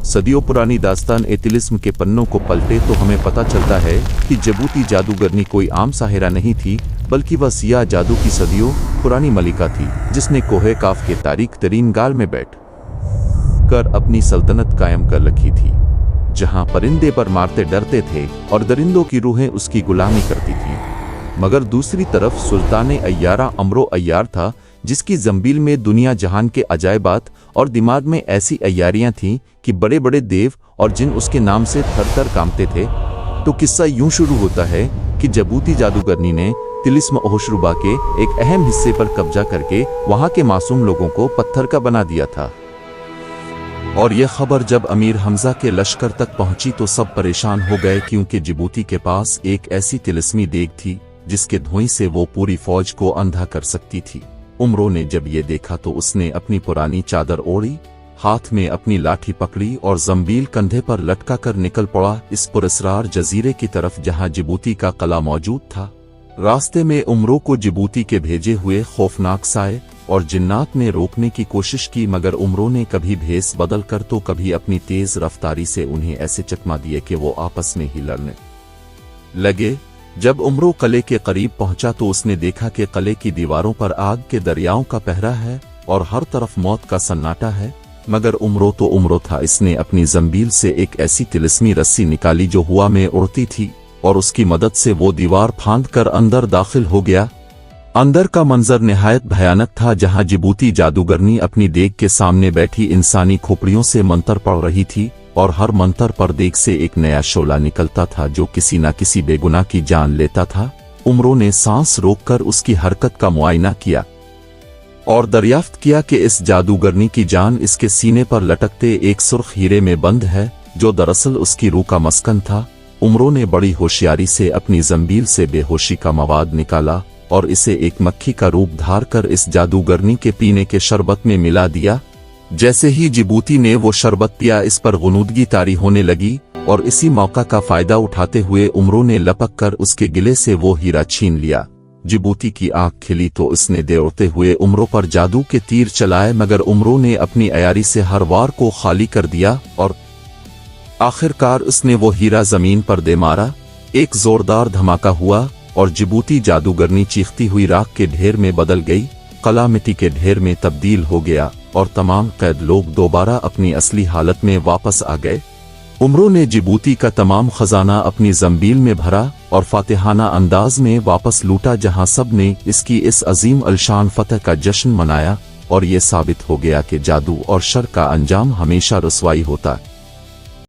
सदियों पुरानी दास्तान ए तिलिस्म के पन्नों को पलटे तो हमें पता चलता है कि जबूती जादूगरनी कोई आम साहिरा नहीं थी, बल्कि वह सियाह जादू की सदियों पुरानी मलिका थी, जिसने कोहे काफ के तारीख तरीन गाल में बैठ कर अपनी सल्तनत कायम कर रखी थी, जहां परिंदे पर मारते डरते थे और दरिंदों की रूहें उसकी गुलामी करती थीं। मगर दूसरी तरफ सुल्तान अय्यारा अमरो अय्यार था, जिसकी जंबील में दुनिया जहान के अजायबात और दिमाग में ऐसी अय्यारियां थीं कि बड़े बड़े देव और जिन उसके नाम से थर थर कांपते थे। तो किस्सा यूं शुरू होता है कि जबूती जादूगरनी ने तिलिस्म ओहशरुबा के एक अहम हिस्से पर कब्जा करके वहां के मासूम लोगों को पत्थर का बना दिया था। और यह खबर जब अमीर हमजा के लश्कर तक पहुंची तो सब परेशान हो गए, क्योंकि जिबूती के पास एक ऐसी तिलिस्मी देग थी जिसके धुएं से वो पूरी फौज को अंधा कर सकती थी। उमरो ने जब ये देखा तो उसने अपनी पुरानी चादर ओढ़ी, हाथ में अपनी लाठी पकड़ी और जंबील कंधे पर लटका कर निकल पड़ा इस पुरस्रार जजीरे की तरफ जहां जिबूती का किला मौजूद था। रास्ते में उमरो को जिबूती के भेजे हुए खौफनाक साए और जिन्नात ने रोकने की कोशिश की, मगर उमरो ने कभी भेस बदल कर तो कभी अपनी तेज रफ्तारी से उन्हें ऐसे चकमा दिए कि वो आपस में ही लड़ने लगे। जब उमरो किले के करीब पहुंचा तो उसने देखा कि किले की दीवारों पर आग के दरियाओं का पहरा है और हर तरफ मौत का सन्नाटा है। मगर उमरो तो उमरो था, इसने अपनी जंबील से एक ऐसी तिलिस्मी रस्सी निकाली जो हवा में उड़ती थी और उसकी मदद से वो दीवार फांद कर अंदर दाखिल हो गया। अंदर का मंजर निहायत भयानक था, जहां जिबूती जादूगरनी अपनी देग के सामने बैठी इंसानी खोपड़ियों से मंतर पढ़ रही थी और हर मंतर पर देग से एक नया शोला निकलता था जो किसी न किसी बेगुनाह की जान लेता था। उमरो ने सांस रोककर उसकी हरकत का मुआयना किया और दरियाफ्त किया कि इस जादूगरनी की जान इसके सीने पर लटकते एक सुर्ख हीरे में बंद है, जो दरअसल उसकी रूह का मस्कन था। उमरो ने बड़ी होशियारी से अपनी जंबील से बेहोशी का मवाद निकाला और इसे एक मक्खी का रूप धार कर इस जादूगरनी के पीने के शरबत में मिला दिया। जैसे ही जिबूती ने वो शरबत पिया, इस पर गुनूदगी तारी होने लगी और इसी मौका का फायदा उठाते हुए उमरो ने लपक कर उसके गिले से वो हीरा छीन लिया। जिबूती की आंख खिली तो उसने दौड़ते हुए उमरो पर जादू के तीर चलाए, मगर उमरो ने अपनी अयारी से हर वार को खाली कर दिया और आखिरकार उसने वो हीरा जमीन पर दे मारा। एक जोरदार धमाका हुआ और जिबूती जादूगरनी चीखती हुई राख के ढेर में बदल गई, किला मिट्टी के ढेर में तब्दील हो गया और तमाम कैद लोग दोबारा अपनी असली हालत में वापस आ गए। उमरो ने जिबूती का तमाम खजाना अपनी जंबील में भरा और फातिहाना अंदाज में वापस लूटा, जहां सब ने इसकी इस अजीम अलशान फतह का जश्न मनाया और ये साबित हो गया कि जादू और शर का अंजाम हमेशा रुसवाई होता है।